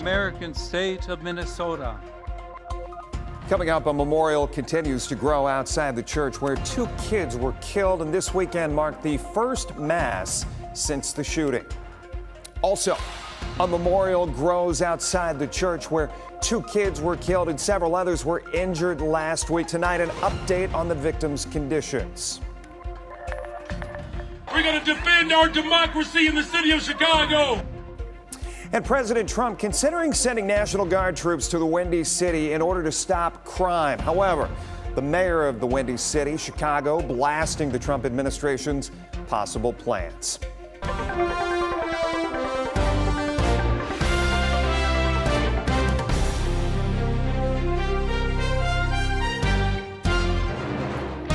American state of Minnesota. Coming up, a memorial continues to grow outside the church where 2 kids were killed, and this weekend marked the first mass since the shooting. Also, a memorial grows outside the church where 2 kids were killed and several others were injured last week. Tonight, an update on the victims' conditions. We're going to defend our democracy in the city of Chicago. And President Trump considering sending National Guard troops to the Windy City in order to stop crime. However, the mayor of the Windy City, Chicago, blasting the Trump administration's possible plans.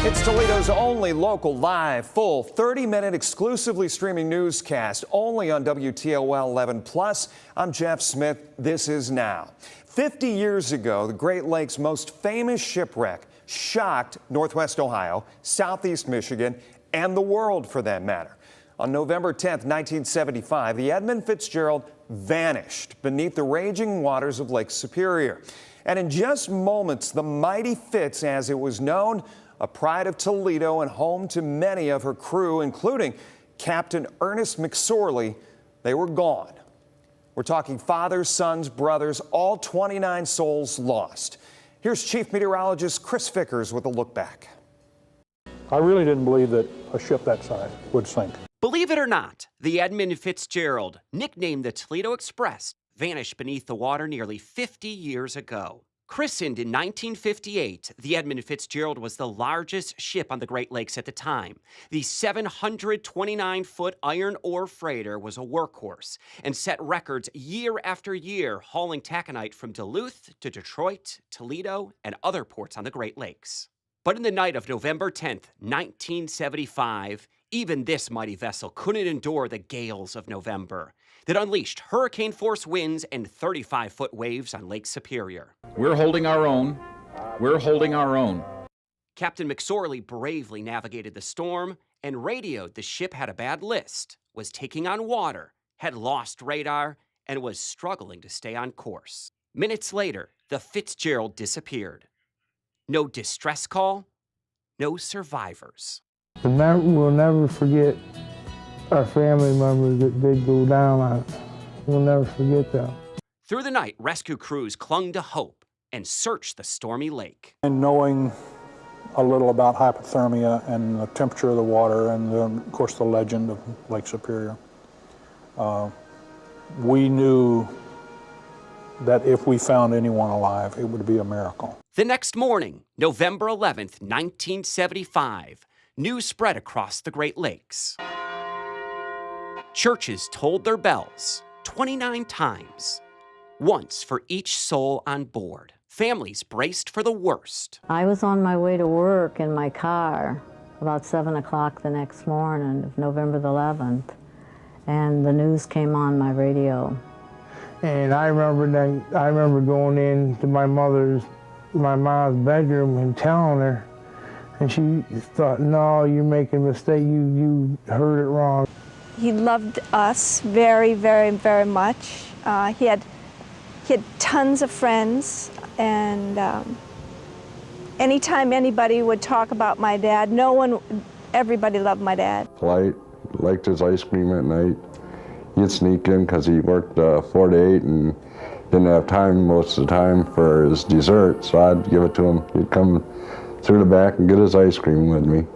It's Toledo's only local, live, full, 30-minute exclusively streaming newscast, only on WTOL 11+. I'm Jeff Smith. This is Now. 50 years ago, the Great Lakes' most famous shipwreck shocked Northwest Ohio, Southeast Michigan, and the world for that matter. On November 10th, 1975, the Edmund Fitzgerald vanished beneath the raging waters of Lake Superior. And in just moments, the mighty Fitz, as it was known, a pride of Toledo and home to many of her crew, including Captain Ernest McSorley, they were gone. We're talking fathers, sons, brothers, all 29 souls lost. Here's Chief Meteorologist Chris Vickers with a look back. I really didn't believe that a ship that size would sink. Believe it or not, the Edmund Fitzgerald, nicknamed the Toledo Express, vanished beneath the water nearly 50 years ago. Christened in 1958, the Edmund Fitzgerald was the largest ship on the Great Lakes at the time. The 729-foot iron ore freighter was a workhorse and set records year after year, hauling taconite from Duluth to Detroit, Toledo, and other ports on the Great Lakes. But in the night of November 10th, 1975, even this mighty vessel couldn't endure the gales of November that unleashed hurricane-force winds and 35-foot waves on Lake Superior. We're holding our own. We're holding our own. Captain McSorley bravely navigated the storm and radioed the ship had a bad list, was taking on water, had lost radar, and was struggling to stay on course. Minutes later, the Fitzgerald disappeared. No distress call, no survivors. We'll never forget our family members that did go down on it. We'll never forget them. Through the night, rescue crews clung to hope and searched the stormy lake. And knowing a little about hypothermia and the temperature of the water and, of course, the legend of Lake Superior, we knew that if we found anyone alive, it would be a miracle. The next morning, November 11th, 1975, news spread across the Great Lakes. Churches tolled their bells 29 times, once for each soul on board. Families braced for the worst. I was on my way to work in my car about 7 o'clock the next morning of November the 11th, and the news came on my radio. And I remember going into my mom's bedroom and telling her, and she thought, no, you're making a mistake, you heard it wrong. He loved us very, very, very much. He had tons of friends, and anytime anybody would talk about my dad, everybody loved my dad. Polite, liked his ice cream at night. He'd sneak in because he worked 4 to 8 and didn't have time most of the time for his dessert, so I'd give it to him. He'd come through the back and get his ice cream with me.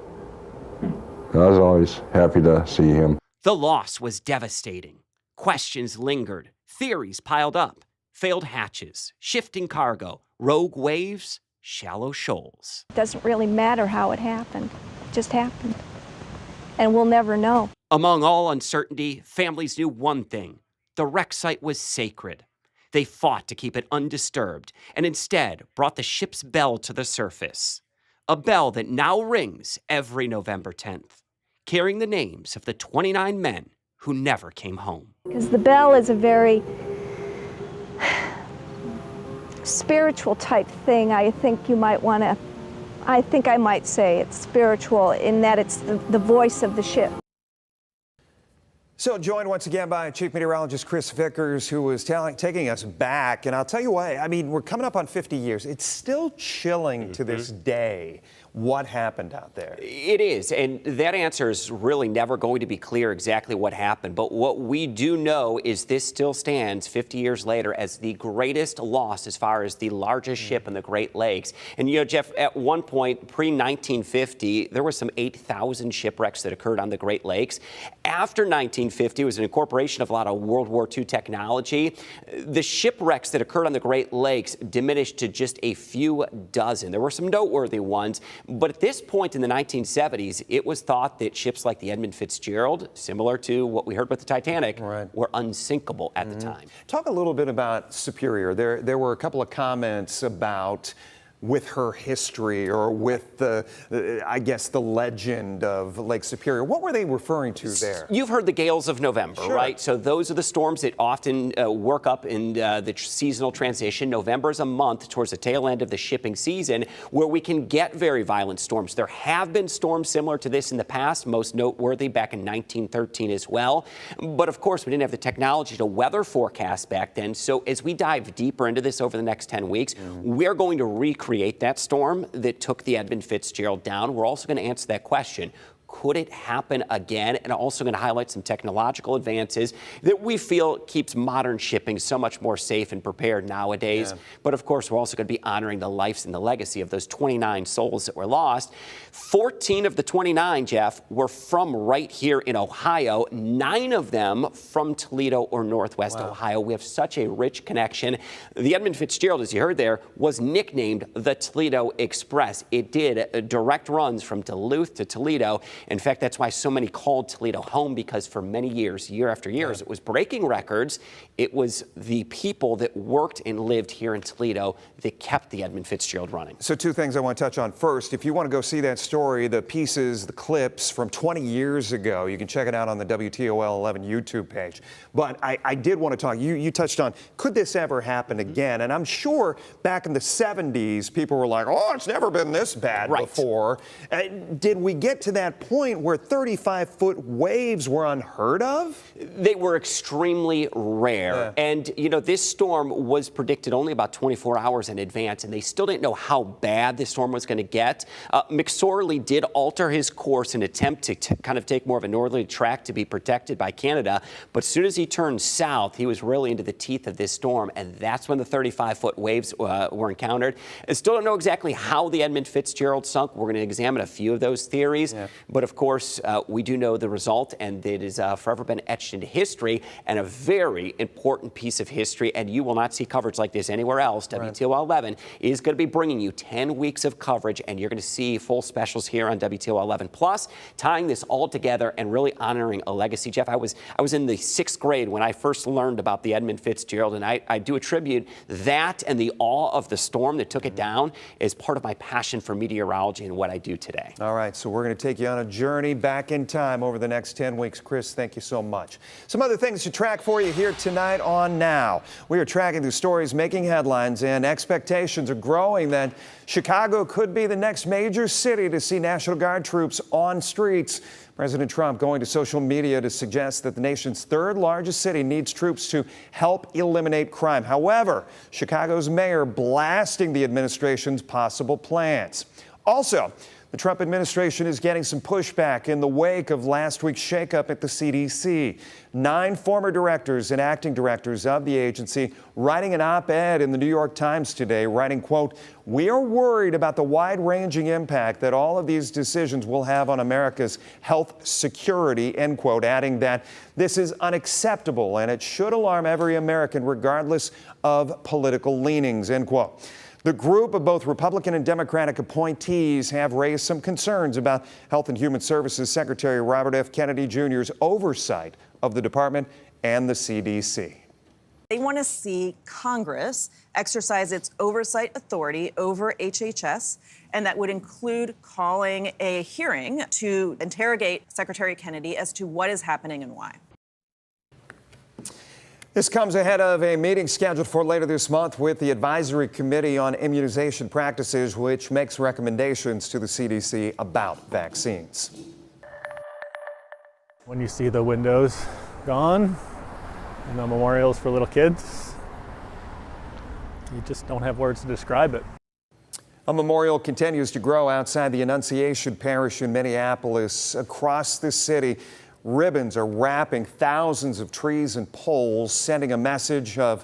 I was always happy to see him. The loss was devastating. Questions lingered, theories piled up, failed hatches, shifting cargo, rogue waves, shallow shoals. It doesn't really matter how it happened. It just happened. And we'll never know. Among all uncertainty, families knew one thing. The wreck site was sacred. They fought to keep it undisturbed and instead brought the ship's bell to the surface. A bell that now rings every November 10th. Carrying the names of the 29 men who never came home. Because the bell is a very spiritual type thing. I think I might say it's spiritual in that it's the voice of the ship. So joined once again by Chief Meteorologist Chris Vickers, who was taking us back. And I'll tell you what, I mean, we're coming up on 50 years. It's still chilling to this day what happened out there. It is, and that answer is really never going to be clear exactly what happened. But what we do know is this still stands 50 years later as the greatest loss as far as the largest ship in the Great Lakes. And, you know, Jeff, at one point, pre-1950, there were some 8,000 shipwrecks that occurred on the Great Lakes. After 1950, it was an incorporation of a lot of World War II technology. The shipwrecks that occurred on the Great Lakes diminished to just a few dozen. There were some noteworthy ones. But at this point in the 1970s, it was thought that ships like the Edmund Fitzgerald, similar to what we heard with the Titanic, were unsinkable at the time. Talk a little bit about Superior. There were a couple of comments about with her history or with the, I guess, the legend of Lake Superior. What were they referring to there? You've heard the gales of November, Sure. right? So those are the storms that often work up in the seasonal transition. November is a month towards the tail end of the shipping season where we can get very violent storms. There have been storms similar to this in the past, most noteworthy back in 1913 as well. But of course, we didn't have the technology to weather forecast back then. So as we dive deeper into this over the next 10 weeks, we're going to recreate that storm that took the Edmund Fitzgerald down. We're also going to answer that question. Could it happen again? And also going to highlight some technological advances that we feel keeps modern shipping so much more safe and prepared nowadays. But of course, we're also going to be honoring the lives and the legacy of those 29 souls that were lost. 14 of the 29, Jeff, were from right here in Ohio. 9 of them from Toledo or Northwest Ohio. We have such a rich connection. The Edmund Fitzgerald, as you heard there, was nicknamed the Toledo Express. It did direct runs from Duluth to Toledo. In fact, that's why so many called Toledo home, because for many years, year after year, it was breaking records. It was the people that worked and lived here in Toledo that kept the Edmund Fitzgerald running. So 2 things I want to touch on. First, if you want to go see that story, the pieces, the clips from 20 years ago, you can check it out on the WTOL 11 YouTube page. But I did want to talk, you touched on, could this ever happen again? And I'm sure back in the 70s, people were like, oh, it's never been this bad before. Did we get to that point where 35-foot waves were unheard of? They were extremely rare. And, you know, this storm was predicted only about 24 hours in advance, and they still didn't know how bad this storm was going to get. McSorley did alter his course in an attempt to kind of take more of a northerly track to be protected by Canada. But as soon as he turned south, he was really into the teeth of this storm, and that's when the 35-foot waves were encountered. I still don't know exactly how the Edmund Fitzgerald sunk. We're going to examine a few of those theories. But of course, we do know the result, and it has forever been etched into history and a very important piece of history. And you will not see coverage like this anywhere else. WTOL 11 is going to be bringing you 10 weeks of coverage, and you're going to see full specials here on WTOL 11 Plus, tying this all together and really honoring a legacy. Jeff, I was in the 6th grade when I first learned about the Edmund Fitzgerald, and I do attribute that and the awe of the storm that took it down as part of my passion for meteorology and what I do today. All right, so we're going to take you on a journey back in time over the next 10 weeks. Chris, thank you so much. Some other things to track for you here tonight on Now. We are tracking the stories making headlines, and expectations are growing that Chicago could be the next major city to see National Guard troops on streets. President Trump going to social media to suggest that the nation's 3rd largest city needs troops to help eliminate crime. However, Chicago's mayor blasting the administration's possible plans. Also, the Trump administration is getting some pushback in the wake of last week's shakeup at the CDC. 9 former directors and acting directors of the agency writing an op-ed in the New York Times today, writing, quote, "We are worried about the wide-ranging impact that all of these decisions will have on America's health security," end quote, adding that this is unacceptable and it should alarm every American regardless of political leanings, end quote. The group of both Republican and Democratic appointees have raised some concerns about Health and Human Services Secretary Robert F. Kennedy Jr.'s oversight of the department and the CDC. They want to see Congress exercise its oversight authority over HHS, and that would include calling a hearing to interrogate Secretary Kennedy as to what is happening and why. This comes ahead of a meeting scheduled for later this month with the Advisory Committee on Immunization Practices, which makes recommendations to the CDC about vaccines. When you see the windows gone, and the memorials for little kids. You just don't have words to describe it. A memorial continues to grow outside the Annunciation Parish in Minneapolis. Across the city, ribbons are wrapping thousands of trees and poles, sending a message of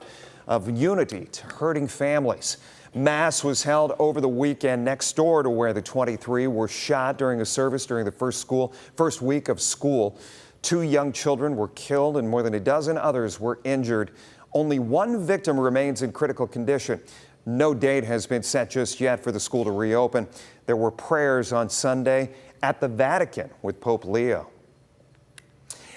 unity to hurting families. Mass was held over the weekend next door to where the 23 were shot during a service during the first week of school. 2 young children were killed and more than a dozen others were injured. Only 1 victim remains in critical condition. No date has been set just yet for the school to reopen. There were prayers on Sunday at the Vatican with Pope Leo.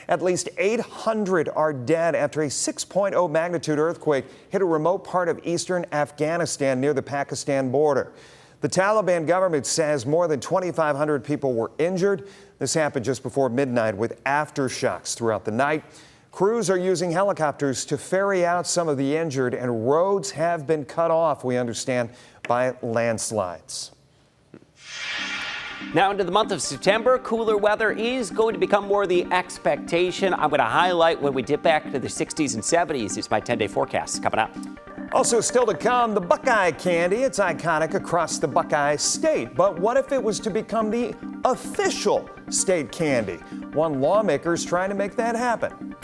At least 800 are dead after a 6.0 magnitude earthquake hit a remote part of eastern Afghanistan near the Pakistan border. The Taliban government says more than 2,500 people were injured. This happened just before midnight with aftershocks throughout the night. Crews are using helicopters to ferry out some of the injured, and roads have been cut off, we understand, by landslides. Now into the month of September, cooler weather is going to become more the expectation. I'm going to highlight when we dip back to the 60s and 70s. It's my 10-day forecast coming up. Also still to come, the Buckeye candy. It's iconic across the Buckeye state. But what if it was to become the official state candy? One lawmaker is trying to make that happen.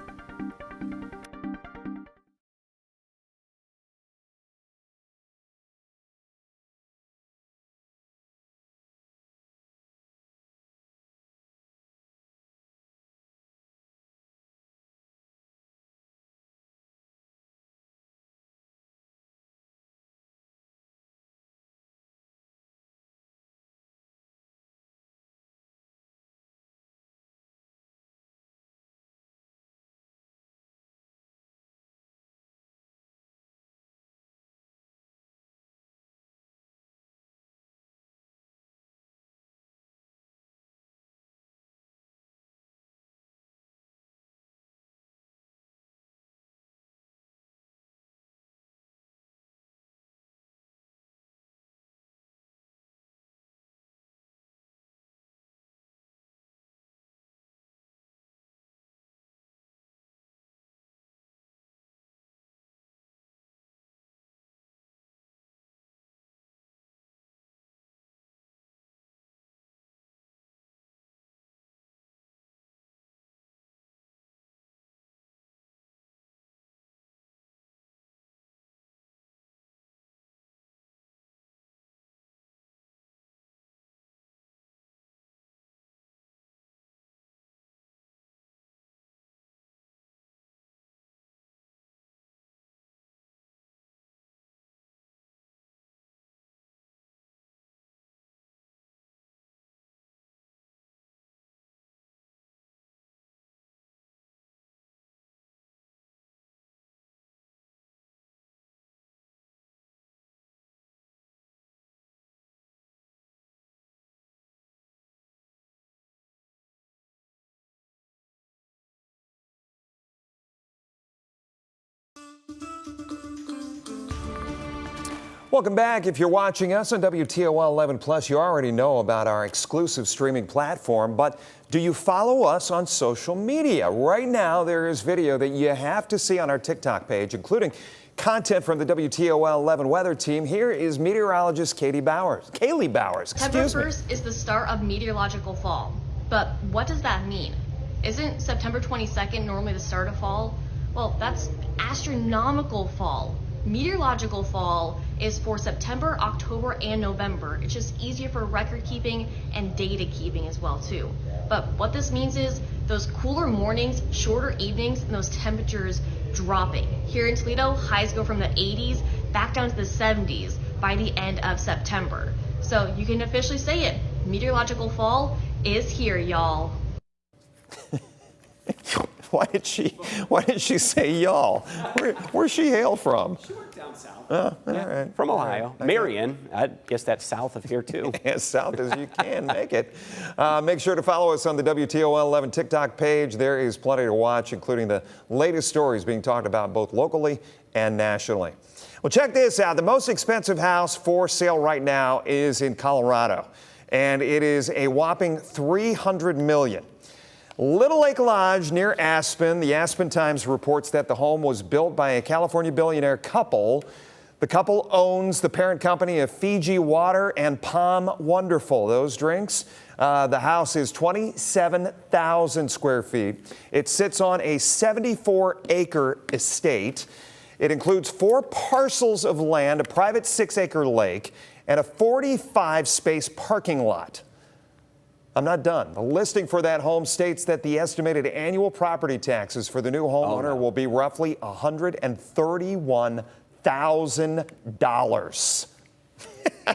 Welcome back. If you're watching us on WTOL 11 Plus, you already know about our exclusive streaming platform, but do you follow us on social media? Right now, there is video that you have to see on our TikTok page, including content from the WTOL 11 weather team. Here is meteorologist Kaylee Bowers. September 1st is the start of meteorological fall. But what does that mean? Isn't September 22nd normally the start of fall? Well, that's astronomical fall. Meteorological fall is for September, October, and November. It's just easier for record keeping and data keeping as well too. But what this means is those cooler mornings, shorter evenings, and those temperatures dropping. Here in Toledo, highs go from the 80s back down to the 70s by the end of September. So you can officially say it, meteorological fall is here, y'all. Why did she say y'all? Where's she hail from? She worked down south. All right. From Ohio. Marion, I guess that's south of here too. As south as you can make it. Make sure to follow us on the WTOL 11 TikTok page. There is plenty to watch, including the latest stories being talked about both locally and nationally. Well, check this out. The most expensive house for sale right now is in Colorado, and it is a whopping $300 million. Little Lake Lodge near Aspen. The Aspen Times reports that the home was built by a California billionaire couple. The couple owns the parent company of Fiji Water and Palm Wonderful. Those drinks. The house is 27,000 square feet. It sits on a 74-acre estate. It includes 4 parcels of land, a private 6-acre lake, and a 45-space parking lot. I'm not done. The listing for that home states that the estimated annual property taxes for the new homeowner will be roughly $131,000.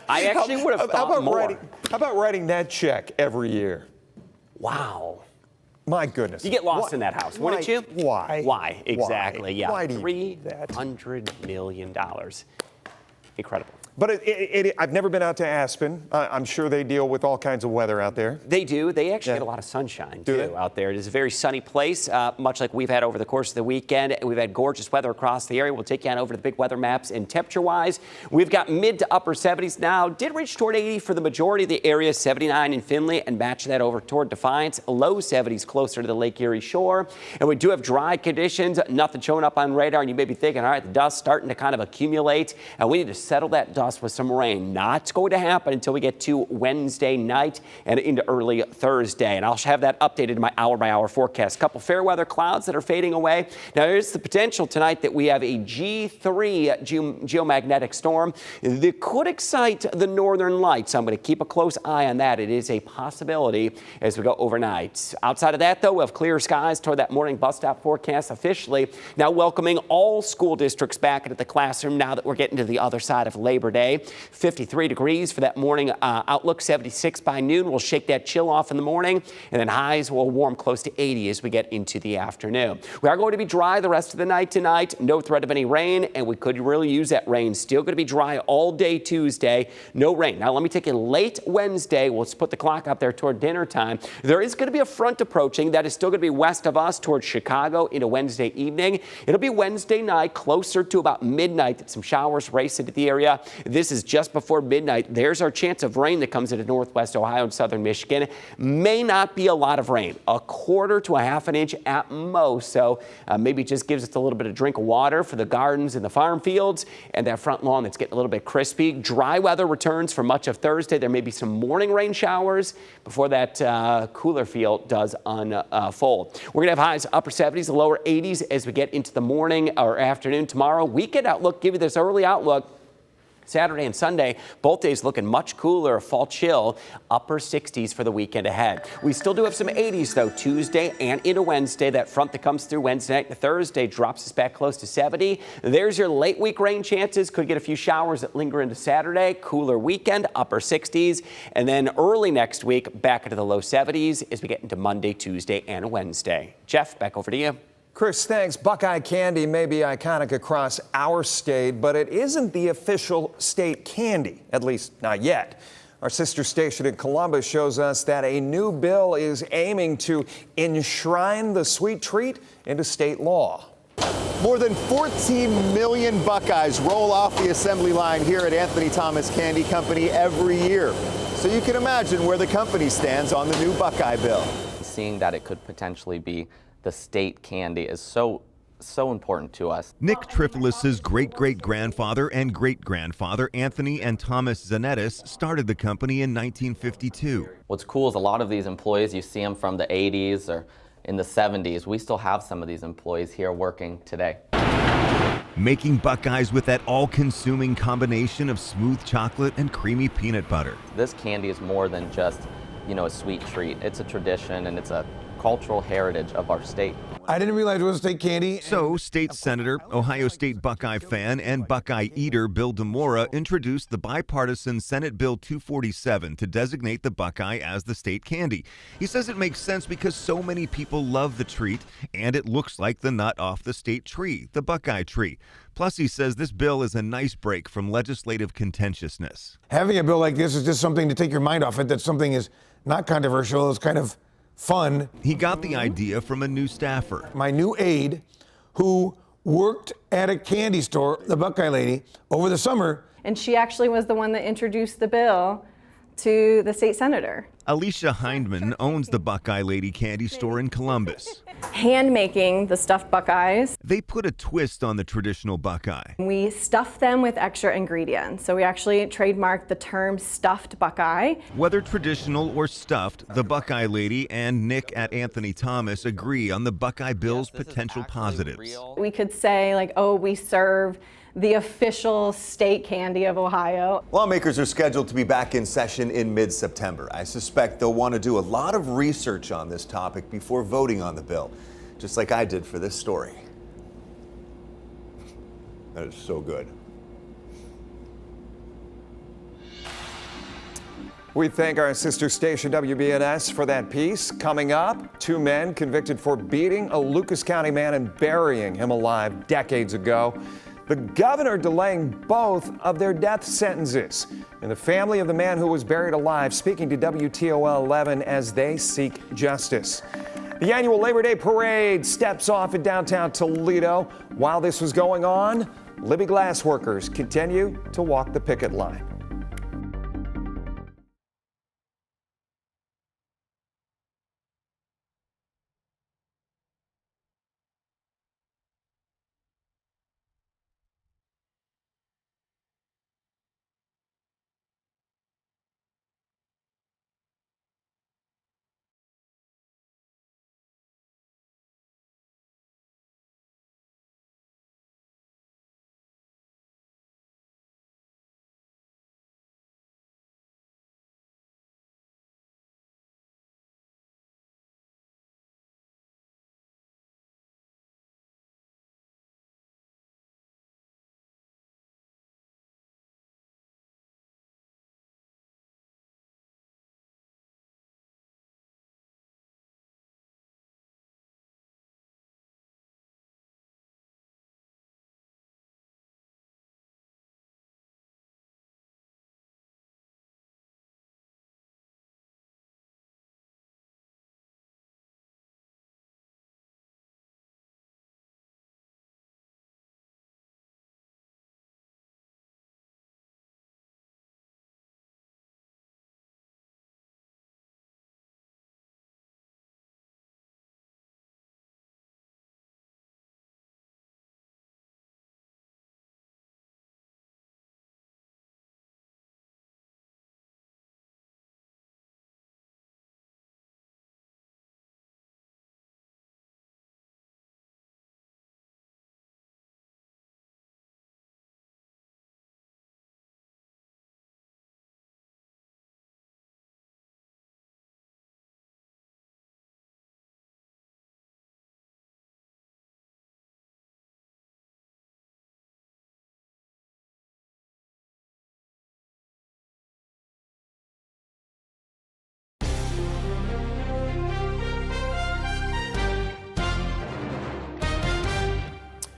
I actually would have thought more. How about writing that check every year? Wow. My goodness. You get lost in that house, wouldn't you? Why? Why? Exactly. Yeah. Why do you $300 million. Incredible. But I've never been out to Aspen. I'm sure they deal with all kinds of weather out there. They do. They actually get a lot of sunshine, too, out there. It is a very sunny place, much like we've had over the course of the weekend. We've had gorgeous weather across the area. We'll take you on over to the big weather maps. And temperature-wise, we've got mid to upper 70s now. Did reach toward 80 for the majority of the area, 79 in Findlay, and match that over toward Defiance. Low 70s closer to the Lake Erie shore. And we do have dry conditions, nothing showing up on radar. And you may be thinking, all right, the dust starting to kind of accumulate. And we need to settle that dust with some rain. Not going to happen until we get to Wednesday night and into early Thursday. And I'll have that updated in my hour-by-hour forecast. Couple fair weather clouds that are fading away. Now, there's the potential tonight that we have a G3 geomagnetic storm that could excite the northern lights. I'm going to keep a close eye on that. It is a possibility as we go overnight. Outside of that, though, we have clear skies toward that morning bus stop forecast officially. Now welcoming all school districts back into the classroom now that we're getting to the other side of Labor Day. 53 degrees for that morning outlook, 76 by noon. We'll shake that chill off in the morning, and then highs will warm close to 80 as we get into the afternoon. We are going to be dry the rest of the night tonight. No threat of any rain, and we could really use that rain. Still going to be dry all day Tuesday. No rain. Now, let me take you late Wednesday. We'll put the clock up there toward dinner time. There is going to be a front approaching that is still going to be west of us towards Chicago into Wednesday evening. It'll be Wednesday night, closer to about midnight that some showers race into the area. This is just before midnight. There's our chance of rain that comes into northwest Ohio and southern Michigan. May not be a lot of rain, a quarter to a half an inch at most. So maybe it just gives us a little bit of drink of water for the gardens and the farm fields and that front lawn that's getting a little bit crispy. Dry weather returns for much of Thursday. There may be some morning rain showers before that cooler feel does unfold. We're going to have highs upper 70s, the lower 80s as we get into the morning or afternoon tomorrow. Weekend outlook, give you this early outlook. Saturday and Sunday, both days looking much cooler, fall chill, upper 60s for the weekend ahead. We still do have some 80s, though, Tuesday and into Wednesday. That front that comes through Wednesday night and Thursday drops us back close to 70. There's your late week rain chances. Could get a few showers that linger into Saturday. Cooler weekend, upper 60s. And then early next week, back into the low 70s as we get into Monday, Tuesday, and Wednesday. Jeff, back over to you. Chris, thanks. Buckeye candy may be iconic across our state, but it isn't the official state candy, at least not yet. Our sister station in Columbus shows us that a new bill is aiming to enshrine the sweet treat into state law. More than 14 million Buckeyes roll off the assembly line here at Anthony Thomas Candy Company every year. So you can imagine where the company stands on the new Buckeye bill. Seeing that it could potentially be the state candy is so important to us. Nick Trifolis's great-great-grandfather and great-grandfather, Anthony and Thomas Zanettis, started the company in 1952. What's cool is a lot of these employees, you see them from the 80s or in the 70s. We still have some of these employees here working today. Making Buckeyes with that all-consuming combination of smooth chocolate and creamy peanut butter. This candy is more than just, a sweet treat. It's a tradition and it's a cultural heritage of our state. I didn't realize it was state candy. So, State Senator, Ohio State Buckeye fan, and Buckeye eater Bill DeMora introduced the bipartisan Senate Bill 247 to designate the Buckeye as the state candy. He says it makes sense because so many people love the treat, and it looks like the nut off the state tree, the Buckeye tree. Plus, he says this bill is a nice break from legislative contentiousness. Having a bill like this is just something to take your mind off it, that something is not controversial, it's kind of fun. He got the idea from a new staffer. My new aide, who worked at a candy store, the Buckeye lady, over the summer. And she actually was the one that introduced the bill to the state senator. Alicia Hindman owns the Buckeye Lady Candy Store in Columbus. Hand making the stuffed Buckeyes. They put a twist on the traditional Buckeye. We stuff them with extra ingredients. So we actually trademarked the term stuffed Buckeye. Whether traditional or stuffed, the Buckeye Lady and Nick at Anthony Thomas agree on the Buckeye Bill's potential positives. We could say like, oh, we serve the official state candy of Ohio. Lawmakers are scheduled to be back in session in mid-September. I suspect they'll want to do a lot of research on this topic before voting on the bill, just like I did for this story. That is so good. We thank our sister station WBNS for that piece. Coming up, 2 men convicted for beating a Lucas County man and burying him alive decades ago. The governor delaying both of their death sentences. And the family of the man who was buried alive speaking to WTOL 11 as they seek justice. The annual Labor Day parade steps off in downtown Toledo. While this was going on, Libby glass workers continue to walk the picket line.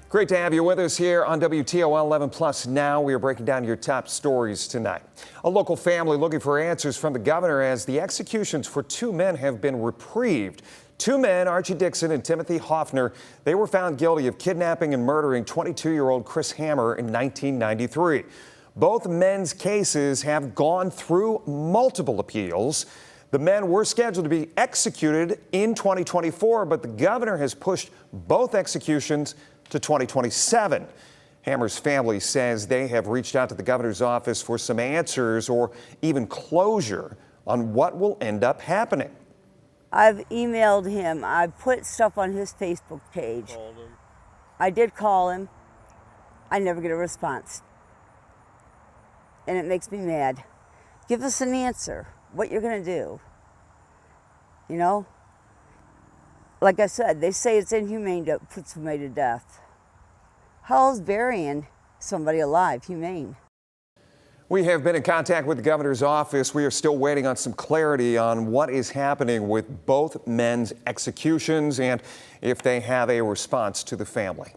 Great to have you with us here on WTOL 11 Plus. Now we are breaking down your top stories tonight. A local family looking for answers from the governor as the executions for 2 men have been reprieved. 2 men, Archie Dixon and Timothy Hoffner, they were found guilty of kidnapping and murdering 22-year-old Chris Hammer in 1993. Both men's cases have gone through multiple appeals. The men were scheduled to be executed in 2024, but the governor has pushed both executions to 2027. Hammer's family says they have reached out to the governor's office for some answers or even closure on what will end up happening. I've emailed him. I've put stuff on his Facebook page. I did call him. I never get a response. And it makes me mad. Give us an answer, what you're gonna do. You know? Like I said, they say it's inhumane to put somebody to death. How is burying somebody alive humane? We have been in contact with the governor's office. We are still waiting on some clarity on what is happening with both men's executions and if they have a response to the family.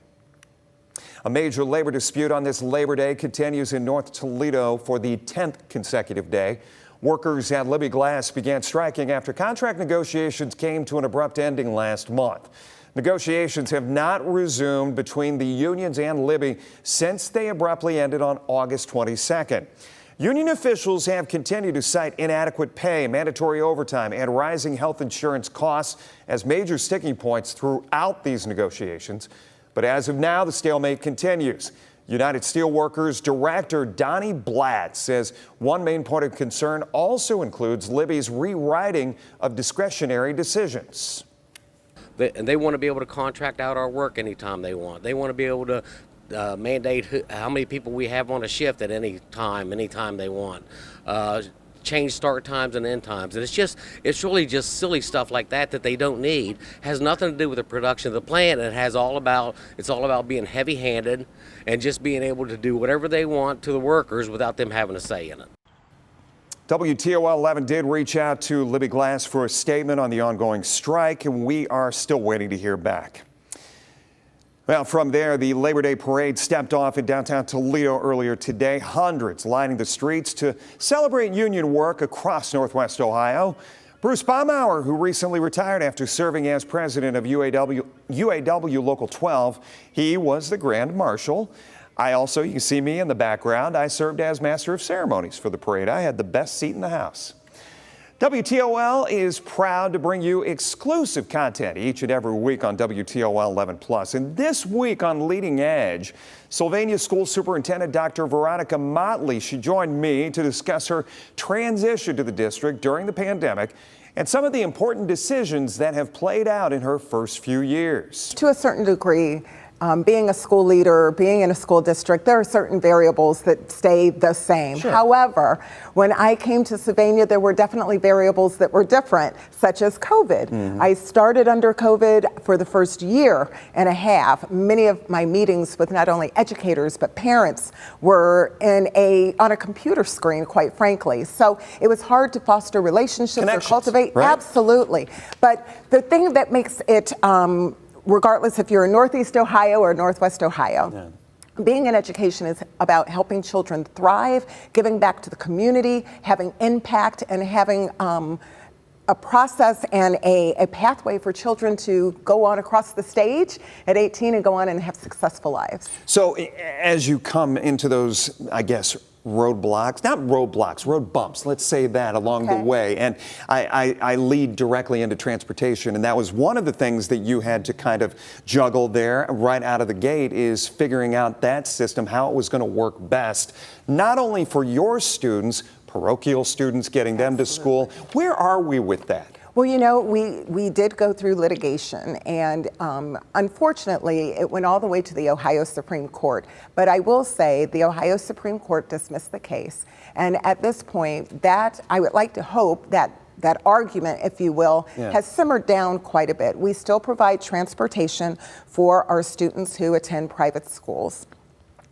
A major labor dispute on this Labor Day continues in North Toledo for the 10th consecutive day. Workers at Libby Glass began striking after contract negotiations came to an abrupt ending last month. Negotiations have not resumed between the unions and Libby since they abruptly ended on August 22nd. Union officials have continued to cite inadequate pay, mandatory overtime, and rising health insurance costs as major sticking points throughout these negotiations. But as of now, the stalemate continues. United Steelworkers Director Donnie Blatt says one main point of concern also includes Libby's rewriting of discretionary decisions. They want to be able to contract out our work anytime they want. They want to be able to mandate how many people we have on a shift at anytime they want. Change start times and end times. And it's really just silly stuff like that they don't need. Has nothing to do with the production of the plant. It's all about being heavy-handed and just being able to do whatever they want to the workers without them having a say in it. WTOL 11 did reach out to Libby Glass for a statement on the ongoing strike, and we are still waiting to hear back. Well, from there, the Labor Day parade stepped off in downtown Toledo earlier today. Hundreds lining the streets to celebrate union work across Northwest Ohio. Bruce Baumauer, who recently retired after serving as president of UAW Local 12, he was the Grand Marshal. You can see me in the background. I served as Master of Ceremonies for the parade. I had the best seat in the house. WTOL is proud to bring you exclusive content each and every week on WTOL 11+. And this week on Leading Edge, Sylvania School Superintendent Dr. Veronica Motley, she joined me to discuss her transition to the district during the pandemic and some of the important decisions that have played out in her first few years. To a certain degree, being a school leader, being in a school district, there are certain variables that stay the same. Sure. However, when I came to Sylvania, there were definitely variables that were different, such as COVID. Mm-hmm. I started under COVID for the first year and a half. Many of my meetings with not only educators, but parents were on a computer screen, quite frankly. So it was hard to foster relationships or cultivate. Right? Absolutely. But the thing that makes it regardless if you're in Northeast Ohio or Northwest Ohio. Being in education is about helping children thrive, giving back to the community, having impact, and having a process and a pathway for children to go on across the stage at 18 and go on and have successful lives. So as you come into those, I guess, road bumps, let's say that, along the way. And I lead directly into transportation, and that was one of the things that you had to kind of juggle there right out of the gate, is figuring out that system, how it was going to work best, not only for your students, parochial students, getting them to school. Where are we with that? Well, you know, we did go through litigation, and unfortunately, it went all the way to the Ohio Supreme Court. But I will say the Ohio Supreme Court dismissed the case. And at this point, that I would like to hope that that argument, if you will, has simmered down quite a bit. We still provide transportation for our students who attend private schools.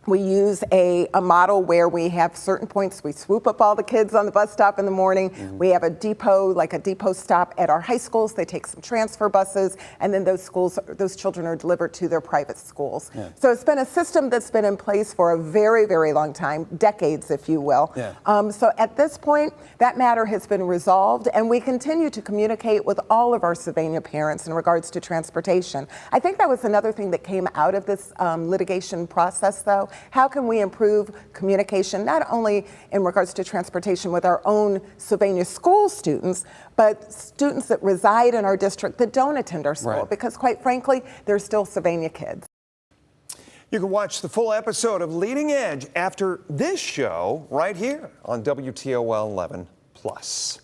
We use a model where we have certain points. We swoop up all the kids on the bus stop in the morning. Mm-hmm. We have a depot stop at our high schools. They take some transfer buses, and then those children are delivered to their private schools. Yeah. So it's been a system that's been in place for a very, very long time, decades, if you will. Yeah. So at this point, that matter has been resolved, and we continue to communicate with all of our Sylvania parents in regards to transportation. I think that was another thing that came out of this litigation process, though. How can we improve communication, not only in regards to transportation with our own Sylvania school students, but students that reside in our district that don't attend our school, because quite frankly, they're still Sylvania kids. You can watch the full episode of Leading Edge after this show right here on WTOL 11+.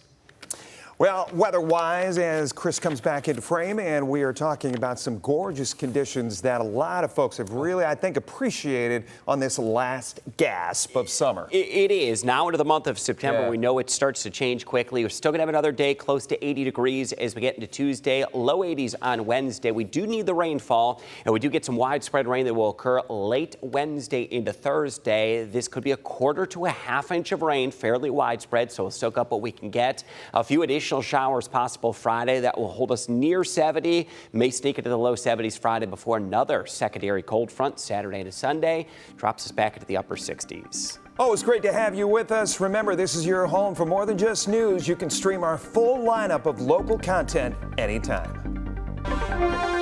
Well, weather-wise, as Chris comes back into frame, and we are talking about some gorgeous conditions that a lot of folks have really, I think, appreciated on this last gasp of summer. It is. Now into the month of September, we know it starts to change quickly. We're still going to have another day close to 80 degrees as we get into Tuesday. Low 80s on Wednesday. We do need the rainfall, and we do get some widespread rain that will occur late Wednesday into Thursday. This could be a quarter to a half inch of rain, fairly widespread, so we'll soak up what we can get. A few additional showers possible Friday that will hold us near 70. May sneak into the low 70s Friday before another secondary cold front Saturday to Sunday drops us back into the upper 60s. Oh, it's great to have you with us. Remember, this is your home for more than just news. You can stream our full lineup of local content anytime.